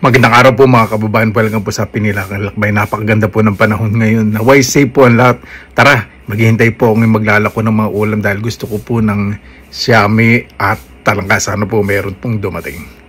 Magandang araw po mga kababayan, welcome po sa Pinilagang Lakbay. Napakaganda po ng panahon ngayon. Naway safe po ang lahat. Tara, maghihintay po akong maglalako ng mga ulam dahil gusto ko po ng siyami at talangka. Sana po meron pong dumating.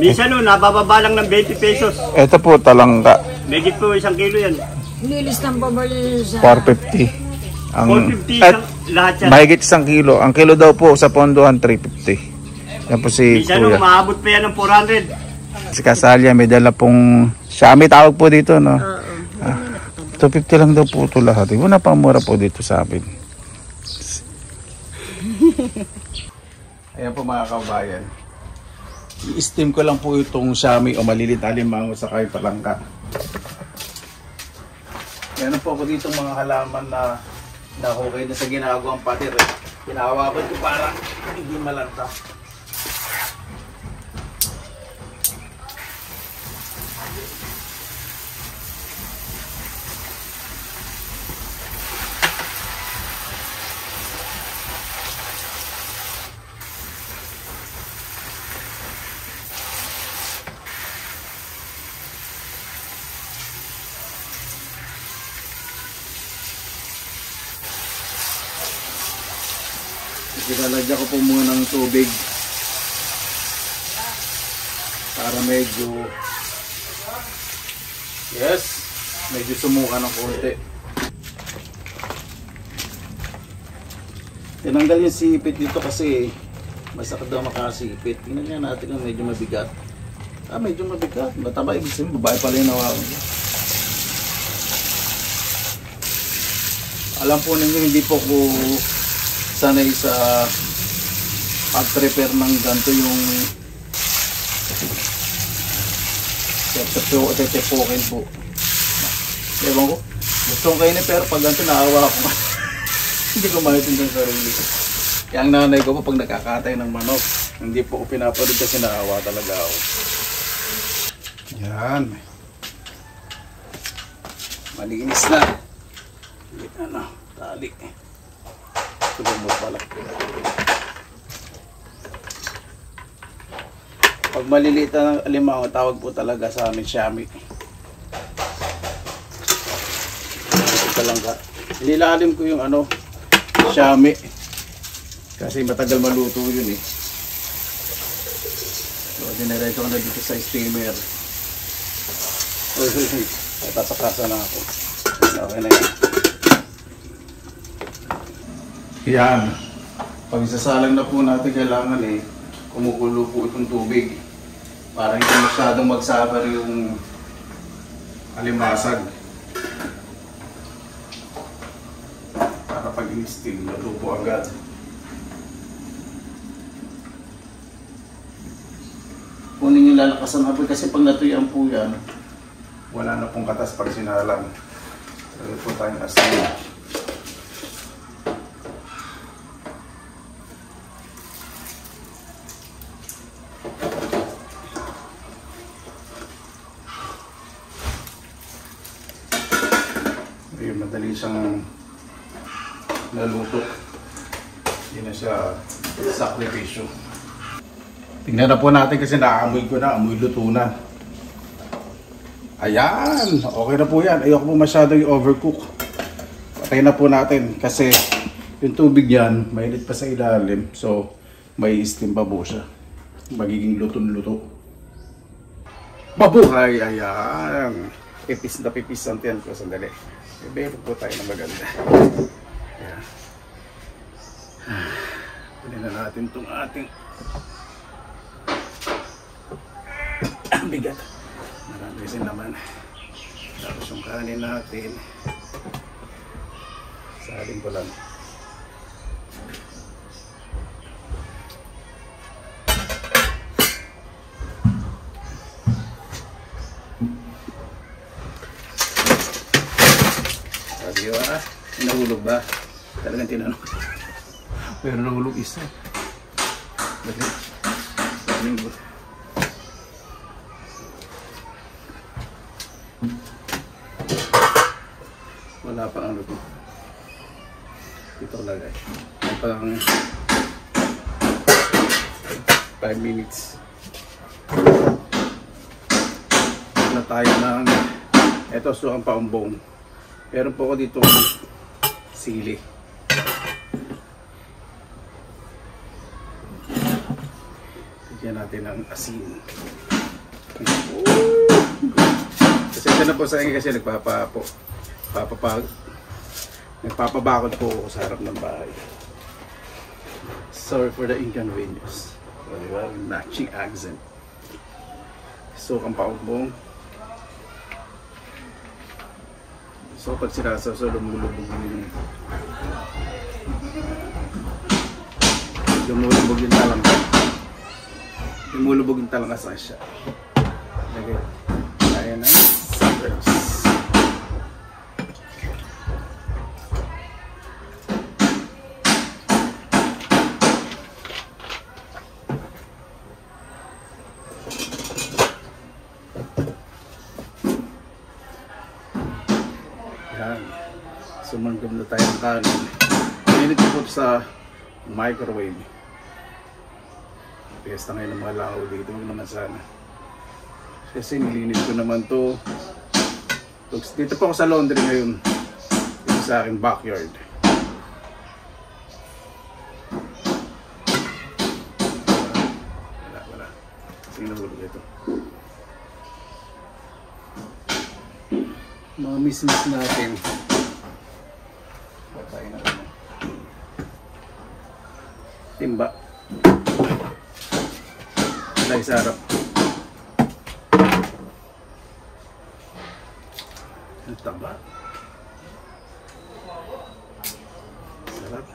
Minsan nabababa lang ng 20 pesos. Ito po talangka. Megit po 1 kilo yan. Nilis ng babali sa 450. Ang 450 lahat yan. mahigit 1 kilo. Ang kilo daw po sa pondohan 350. Yan po si Minsan Kuya. maabot pa yan ng 400. Si Kasalya may dala pong siyami tawag po dito, no? 250 lang daw po ito lahat. Una pang mura po dito sa amin. Ayan po mga kabayan. I-steam ko lang po itong siyami o malilit alimango sa kayo talangka. Meron po ako dito mga halaman na nakukay na sa ginagawang patir. Pinahawakan ko para hindi malanta. Ilalagyan ko po muna ng tubig para medyo medyo sumuka ng konti. Tinanggal yung sipit dito kasi masakit daw makasipit. Tingnan nga natin kung medyo mabigat. Medyo mabigat. Mataba, ibig sabihin babae pala yung nawawan. Alam po ninyo hindi po ko sanay sa pag-prepare ng ganito yung tetepokin po. Ewan ko. Gusto ko kainin pero pag ganito naawa ako. Hindi ko maintindihan ang sarili ko. Kaya ang nanay ko po pag nakakatay ng manok, hindi po ko pinapanood kasi naawa talaga ako. Yan. Malinis na. Ano, tali. Tulumot pala. Pag maliliit na alimango, tawag po talaga sa amin Siami. Ito lang ka. Inilalim ko yung ano, Siami. Kasi matagal maluto yun eh. So, dinireto ko na dito sa steamer. Uy. Tatakasan na ako. Okay na yan. Yan. Pag isasalang na po natin, kailangan eh, kumukulo po itong tubig para hindi masyadong magsabar yung alimasag. Para pag in-steam, luto agad. Kunin yung lalakasan apoy kasi pag natuyaan po yan, wala na pong katas pag sinalang. Lagay po tayong asin. Ayun, madali siyang naluto. Hindi na siya sakripisyo. Tingnan na po natin kasi naamoy ko na, amoy luto na. Ayan, okay na po yan. Ayoko po masyado yung overcook. Patay na po natin kasi yung tubig yan, mainit pa sa ilalim. So, may steam pa po siya. Magiging luto-luto. Mabuhay! Ayan. Pipis na pipis ang tiyan ko. Sandali. Ibero po tayo na maganda. Ayan. Kunin na natin itong ating bigat. Marami kasi naman. Tapos yung kanin natin. Salin ko lang. Sabi ko nahulog ba? Talagang tinanong. Pero nahulog isa. Dali. Linggo. Wala pa ang luto. Ito lagay. Pang 5 minutes. Na tayo ng eto suang paumbong. Meron po ako dito sili. Bigyan natin ng asin. Kasi ito na po sa inyo kasi nagpapabakod po ako sa harap ng bahay. Sorry for the inconvenience. So, diba? Matching accent. So, ang paumbong. So, pag sinasaw, lumulubog yung talangka. Lumulubog yung talangka sa siya. Lagay. Kaya na. Suckers. Sumanggam na tayo ng kanin. Minit po sa microwave. Pesta ngayon ng mga langaw dito. Huwag naman sana. Kasi nilinis ko naman to. Dito po ako sa laundry ngayon. Dito sa aking backyard. Wala. Kasi nahulog ito. Mga miss natin. Timba. Lagi sa harap. Ang taba. Sarap.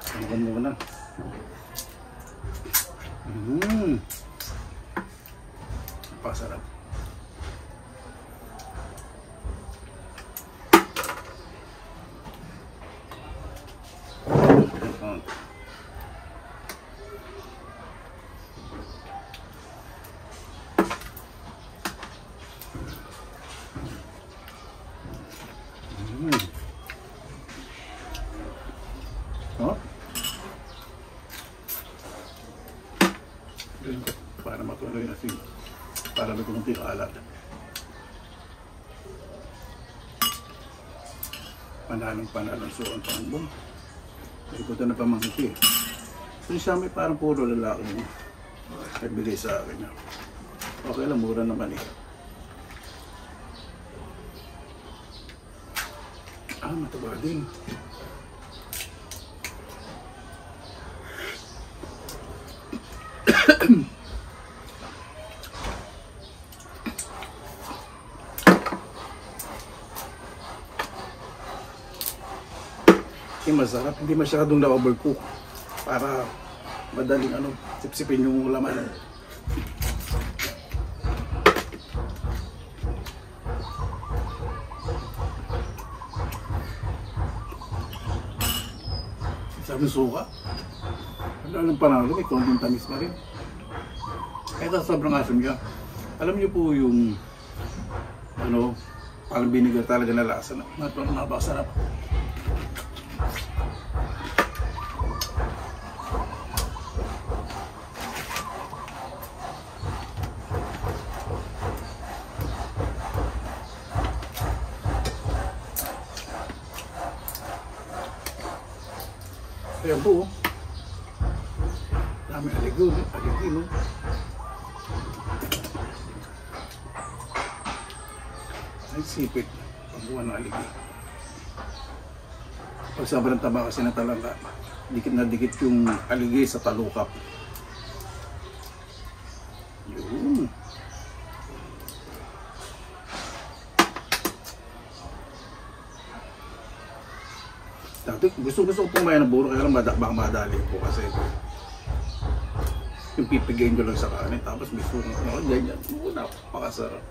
Tanggan mo na. Pasarap. Oh. Para matuloy na asin. Para may kunting alat. Panalong so ang pangbong. May ikutan na pamangkiti. So siya may parang puro lalaki mo. Nagbigay sa akin. Okay lang, mura naman eh. Mataba din. Masarap, hindi masyadong na-overcook para madaling sipsipin yung laman. Sabi ng suka, wala ng panalo, may konting tamis na rin. Kaya sobrang asim niya. Alam niyo po yung parang vinegar talaga na lasa na napakasarap. Ayan po, dami aligin, no? Ay sipit, pagbuwan ng aligin. Pag sobrang taba kasi na talaga, dikit na dikit yung aligay sa talukap. Yun. Gusto ko pumayan ng buro, kaya lang baka madali po kasi yung pipigayin ko lang sa kanin tapos may sunog na ganyan. Napakasarap.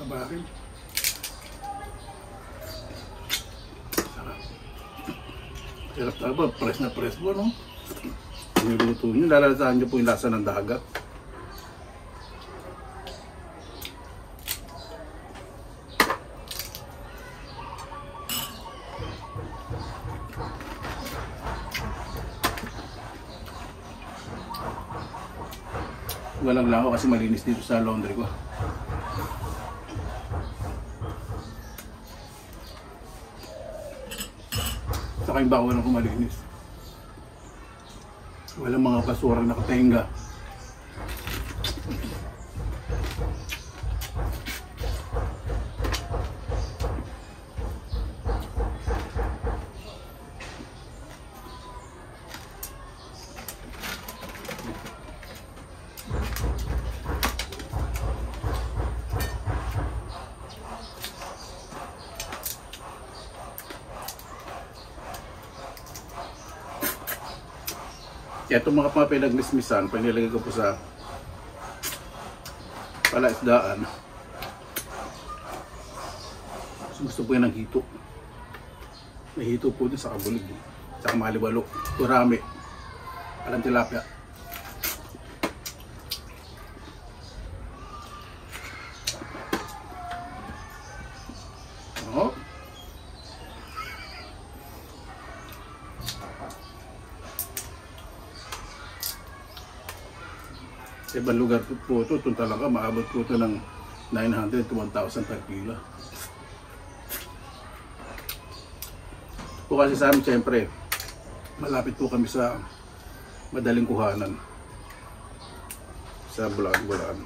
Tabarin. Sarap taba, press na press mo, no? Niluto nyo, lalasahan nyo po yung lasa ng dagat. Walang lako kasi malinis dito sa laundry ko. Saka yung bawal ko malinis. Walang mga basurang nakatenga. Kaya itong mga pinagmismisan, pag nilagay ko po sa palaisdaan, gusto po yan ng hito. May hito po din sa kabulig, sa maliwalo, kurami, alang tilapia. Oh. Sa ibang lugar po ito, talaga maabot po ito ng 900 to 1,000 per kilo. Po kasi sa amin, siyempre, malapit po kami sa madaling kuhanan sa Bulacan.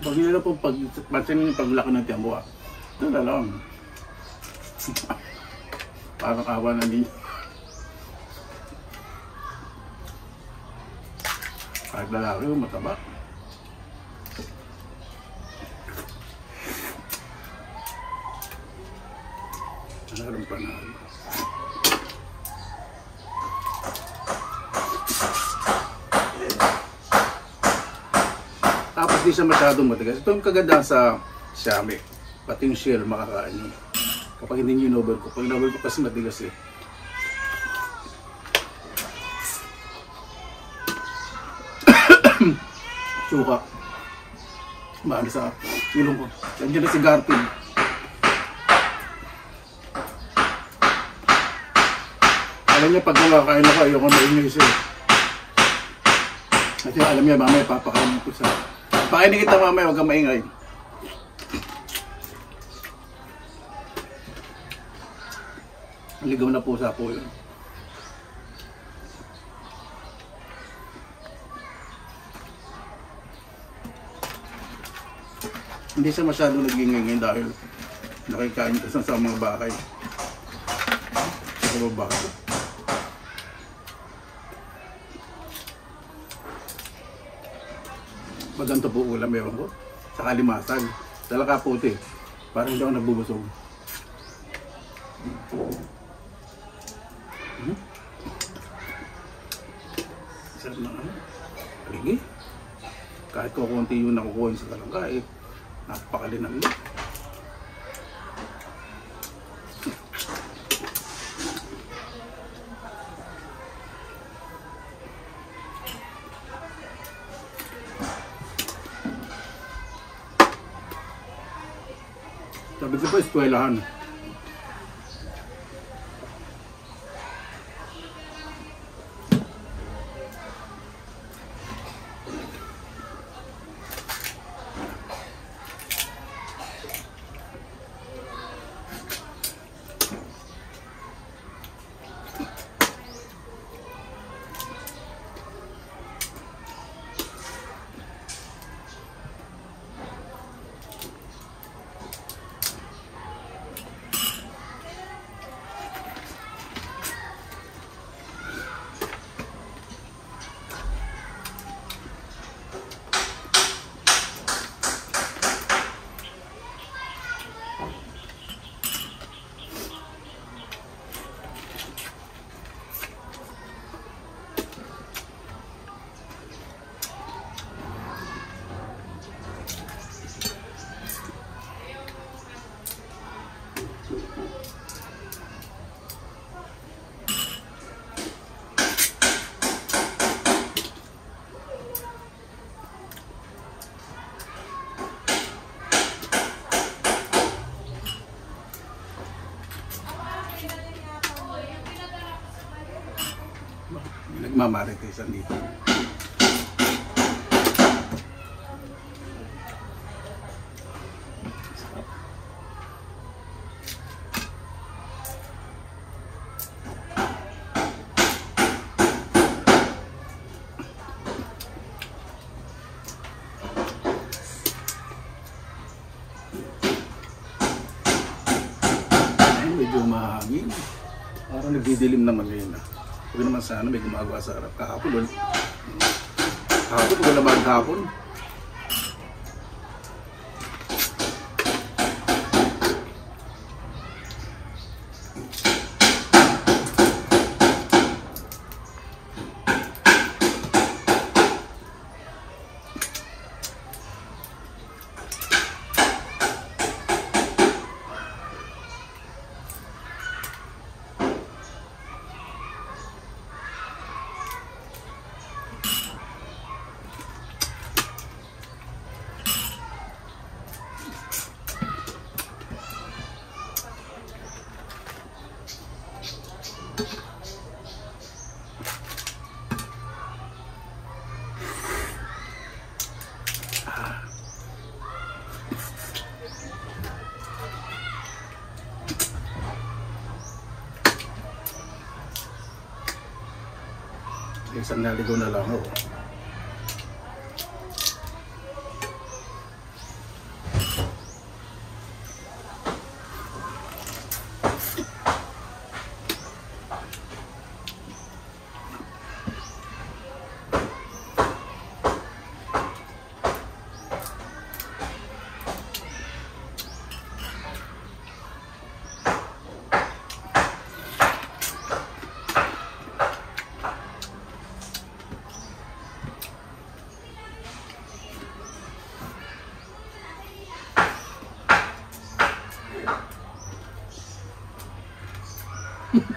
Pag nyo na po, pansin yung paglaki ng tiyan ko, ito na lang. Parang awa na ninyo. Kahit lalaki yung mataba. Panalo. Tapos di siya masyadong matigas. Ito yung kagandahan sa Xiaomi. Pati yung shell makakain nyo. Kapag hindi nyo in-overcook. Pag in-overcook kasi matigas eh. Suka. Maano sa ilong ko. Nandiyan na si Garfield. Alam niya pag kumakain ako, ayoko na English eh. Kasi alam niya, mamaya papakain ko sa... Pakainin kita mamaya, huwag kang maingay. Ligaw na pusa po yun. Hindi siya masyado nagingingin dahil nakikain ka sa mga bakay. Sa mga bakay. Maganto po ulam, ewan ko. Sa kalimasag. Talaka puti. Parang hindi ako nagbubusog. Sarap na ano. Paligi. Kahit ko konti yung nakukuha sa talangka eh. Napakalinang yun. Sabi ko pa, eskwelahan. Nagmamaritisan dito. Ay, medyo mahangin. Parang nagdidilim naman ngayon ah. Huwag naman sana may gumagawa sa harap. Kahapon, wala maghapon. Isang naligo na lang ako. Grabe.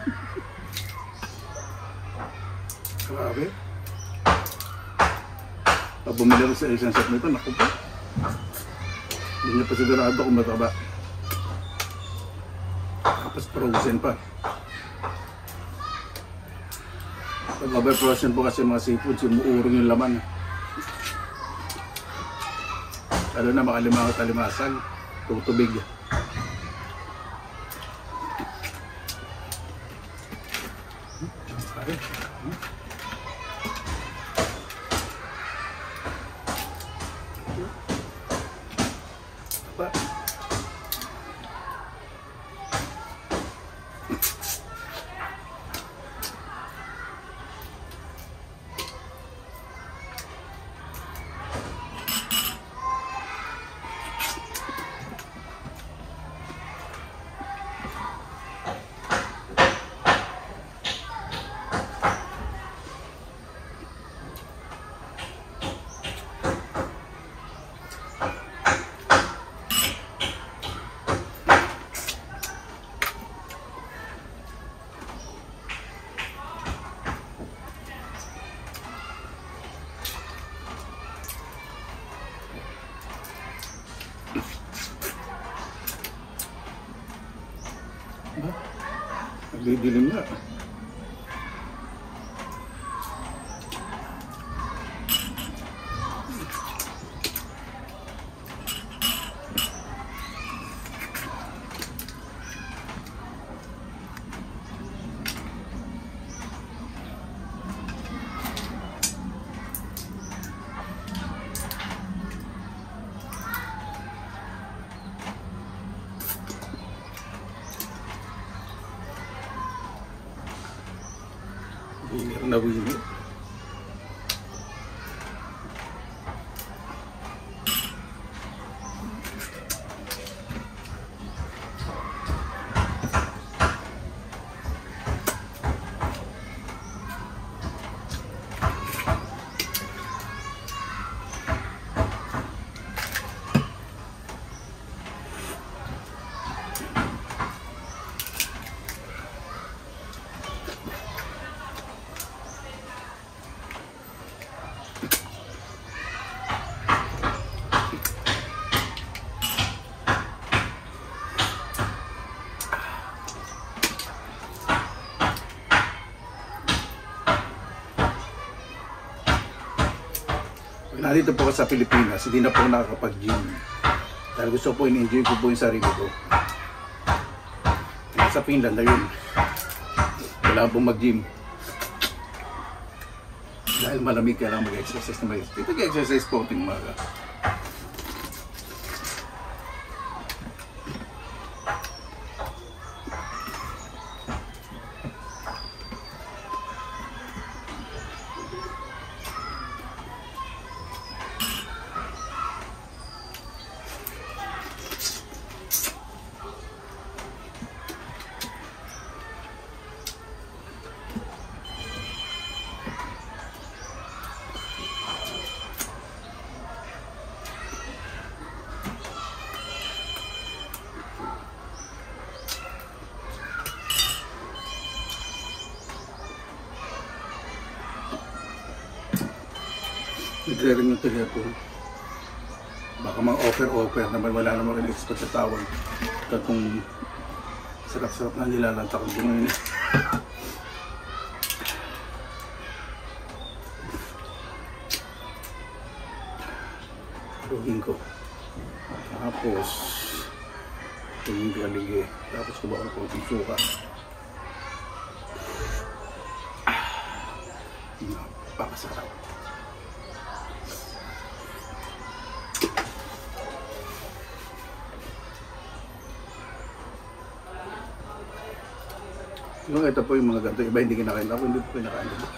Pag bumili ko sa isang set nito, naku po. Hindi niya pa sigurado kung mataba. Tapos frozen pa. Pag over-frozen po kasi mga seafood, sumuurong yung laman. Lalo na makalimangot alimasag, tutubig. Naglidilim na. Winner na winner. Nandito po ako sa Pilipinas, hindi na po nakakapag-gym. Dahil gusto po, in-enjoy ko po yung sarili ko. Sa Finland na yun. Wala pong mag-gym. Dahil malamig ka lang mag-exercise na mag-exercise. Ito mag-exercise po ating umaga. Nagre-ring yung telepono. Baka mga offer naman, wala naman rin expert sa tawag. Kung sarap-sarap na nilalantakot ko ngayon. Rugin ko. Tapos yung galige. Tapos ko ba ako yung suka. Napakasarap. Yung ito po yung mga ganito, iba hindi kinakain ako, hindi po kinakain ako.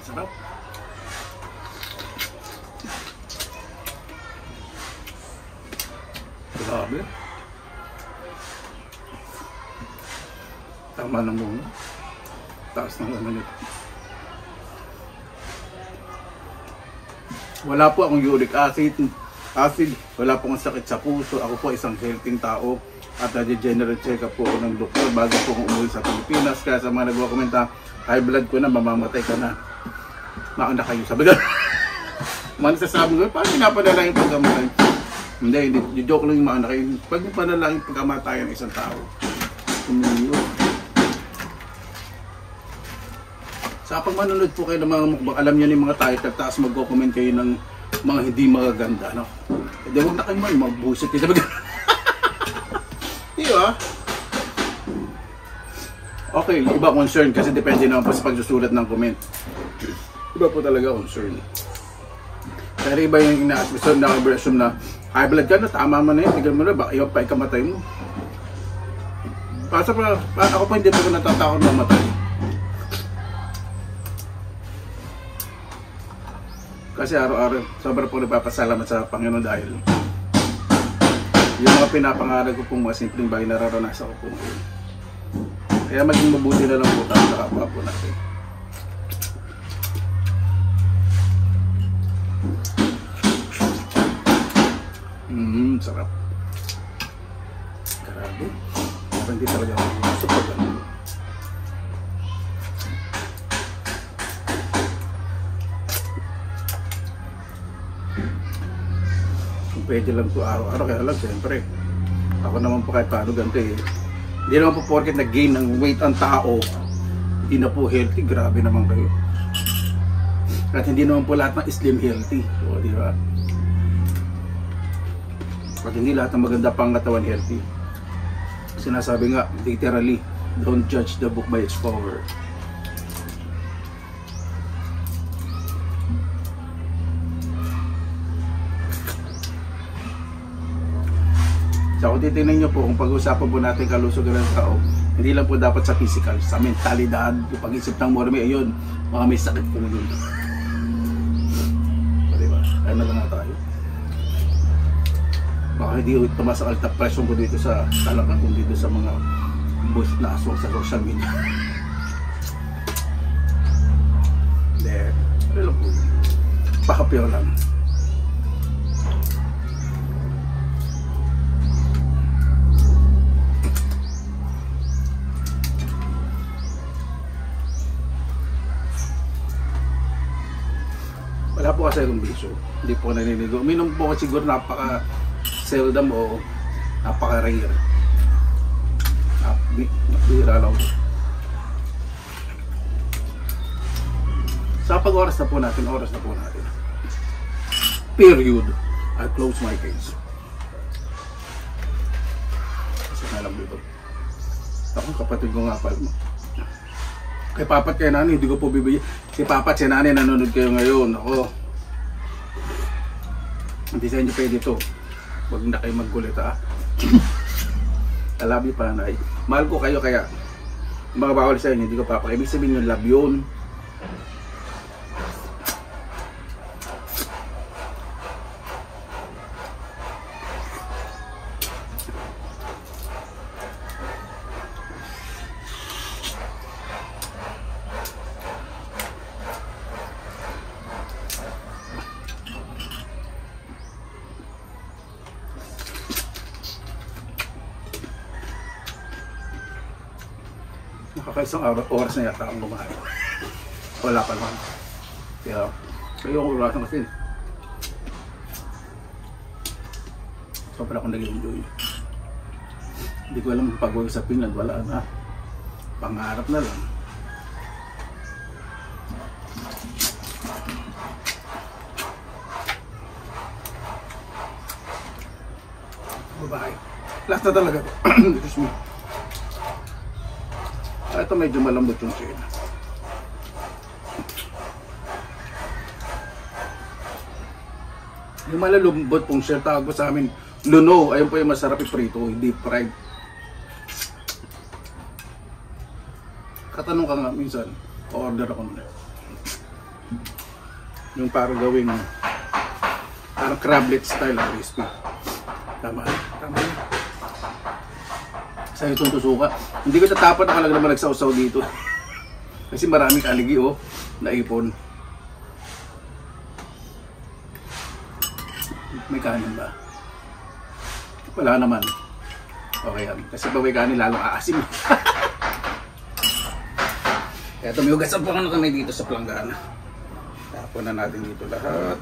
Sarap. Sabi. Tama ng muna. Taas ng ano nito. Wala po akong uric acid. Wala po akong sakit sa puso. Ako po isang healthy tao. At general check-up po ako ng doktor bago po akong umuwi sa Pilipinas. Kaya sa mga nagwakomenta, high blood ko na, mamamatay ka na. Mauna kayo. Sabi ka. Mga nasasabi ko, paano pinapadala yung pagkamatay? Hindi. Joke lang yung mauna kayo. Pag padala yung pagkamatay ng isang tao. Tumiyo. Sa pag manunod po kayo ng mga mukbang, alam nyo yung mga title, tapos mag-comment kayo ng mga hindi magaganda, no? Hindi, huwag na kayo mag-bullshit kayo. Di ba? Okay, iba concern kasi depende naman po sa pagsusulat ng comment. Iba po talaga concern. Pero iba yung ina-assume na high blood ka na, tama man na yun, tigil mo na, baka iba pa ikamatay mo. Ako pa hindi po natatakot na matay. Kasi araw-araw, sobrang po nagpapasalamat sa Panginoon dahil yung mga pinapangarap ko pong mga simpleng bagay nararanasan ko po ngayon. Kaya maging mabuti na lang po tayo sa kapwa po natin. Sarap. Grabe. Hindi talaga ako support lang. Pwede lang po araw-araw, kaya lang siyempre ako naman po kahit paano ganito eh. Hindi naman po porket nag-gain ng weight ang tao hindi na po healthy, grabe naman kayo. At hindi naman po lahat ng slim healthy, so di ba? At hindi lahat ng maganda pang katawan healthy. Sinasabi nga literally, don't judge the book by its cover. So kung titignan nyo po, kung pag-usapan po natin kalusugan ng tao, hindi lang po dapat sa physical, sa mentalidad, yung pag-isip ng morme, ayun, mga may sakit po yun. So, diba? Kaya na lang na tayo. Baka hindi tumas ang alta presyon ko dito sa talagang kung dito sa mga boost na aswang sa social media. Hindi, ano lang po, pakapyo lang. Wala po kasi akong bisyo, hindi po naninigo. Uminom po kasi siguro napaka-seldom o napaka-rare. Bihira lang po. Sa pag-oras na po natin, Period. I'll close my case. Kasi nalang dito. Ako kapatid ko nga pala mo. Kay papat kay nanay, hindi ko po bibigyan. Si papat, si nanay, nanonood kayo ngayon. Ako, hindi sa inyo pwede ito. Huwag na kayo magkulit, ha? I love you, panay. Mahal ko kayo, kaya mga bawal sa inyo, hindi ko papakibig sabihin yung love yun. Nakakaisang oras na yata ang lumahan. Wala pa naman. Kaya, yung oras na kasi. Sobrang akong nag-enjoy. Hindi ko alam pag-uwi sa Finland, wala na. Pangarap na lang. Babae. Last na talaga. Excuse me. Ito medyo malambot yung siya. Yung malalambot pong siya, tawag po sa amin luno. Ayun po yung masarap iprito, hindi fried. Katanong ka nga minsan, order ako na. Yung parang gawing parang crablet style na crispy. Tama. Tama na. Sa'yo itong tusuka. Hindi ko tatapat, nakalagay naman nagsausaw dito. Kasi maraming kaligi oh, naipon. May kanin ba? Wala naman. Okay yan. Kasi pag may kanin, lalong aasim. Kaya tumiugasan pa kami dito sa planggana. Tapon na natin dito lahat.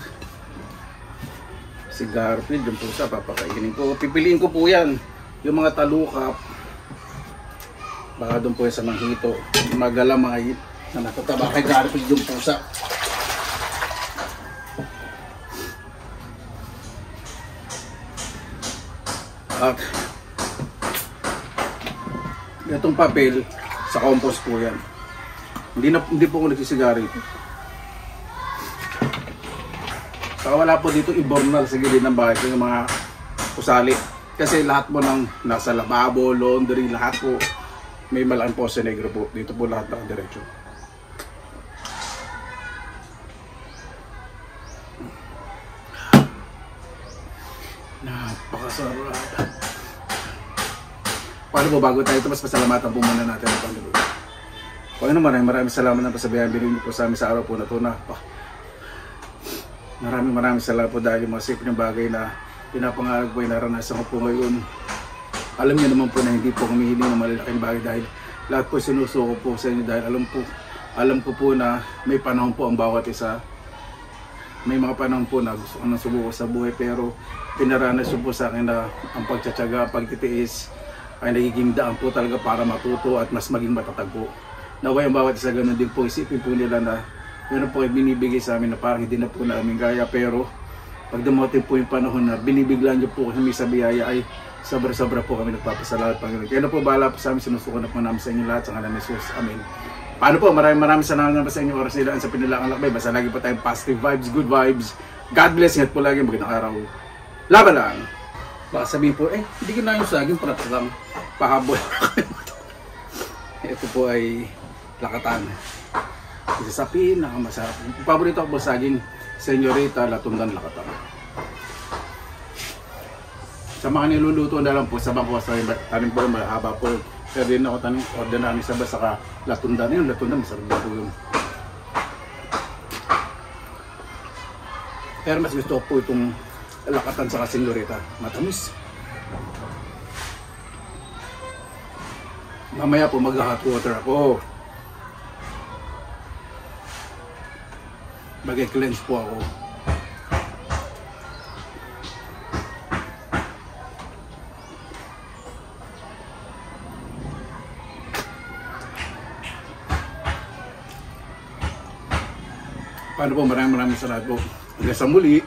Si Garfield, yung pusa, papakainin ko. Pipiliin ko po yan. Yung mga talukap. Baka doon po yan sa manghito. Yung mga galamay na natataba kay Garfield yung pusa. At itong papel sa compost po yan. Hindi po ako nagsisigarito. Saka wala po dito ibornal sa gilid ng bahay yung mga kusali. Kasi lahat po ng nasa lababo, laundry, lahat po may malaking pose negro po. Dito po lahat nakadiretso. Napakasarap. Paano po bago tayo ito, mas pasalamatan po muna natin ang Panginoon. Panginoon, maraming salamat na pasabihan binigyan po sa amin sa araw po na ito na maraming salamat po dahil yung mga simple ng bagay na pinapangarap po ay naranasan ko po ngayon. Alam niyo naman po na hindi po humihiling ng malalaking bagay dahil lahat po sinusuko po sa inyo dahil alam ko po na may panahon po ang bawat isa. May mga panahon po na gusto ko nang subuko sa buhay pero pinaranas po sa akin na ang pagtsatsaga, pagtitiis ay nagiging daan po talaga para matuto at mas maging matatag po. Naway ang bawat isa ganun din po, isipin po nila na yun po ay binibigay sa amin na parang hindi na po namin gaya pero pag dumating po yung panahon na binibiglan niyo po kami sa biyaya ay sobra-sobra po kami nagpapasalamat Panginoon. Kaya na po bahala po sa amin, sinusuko na po namin sa inyo lahat sa ngalan ni Jesus. Amen. Paano po? Maraming salamat sa inyo oras nila sa Pinilaang Lakbay. Basta lagi po tayong positive vibes, good vibes. God bless. Ingat po lagi. Magandang araw. Laban lang. Baka sabihin po, hindi ko na yung saging para lang pahabol. Ito po ay lakatan. Isa sa pinakamasarap. Paborito ko po saging Senyorita Latundan Lakatan. Sa mga niluluto na lang po sa bangko sa tanim po mahaba po. Pero din ako tanim order namin sa basa Latundan. Yung Latundan masarap din po yun. Pero mas gusto ko po itong lakatan sa Senyorita. Matamis. Mamaya po mag-hot water ako. Mag-cleanse po ako. Paano po? Maraming salamat po. Hanggang sa muli.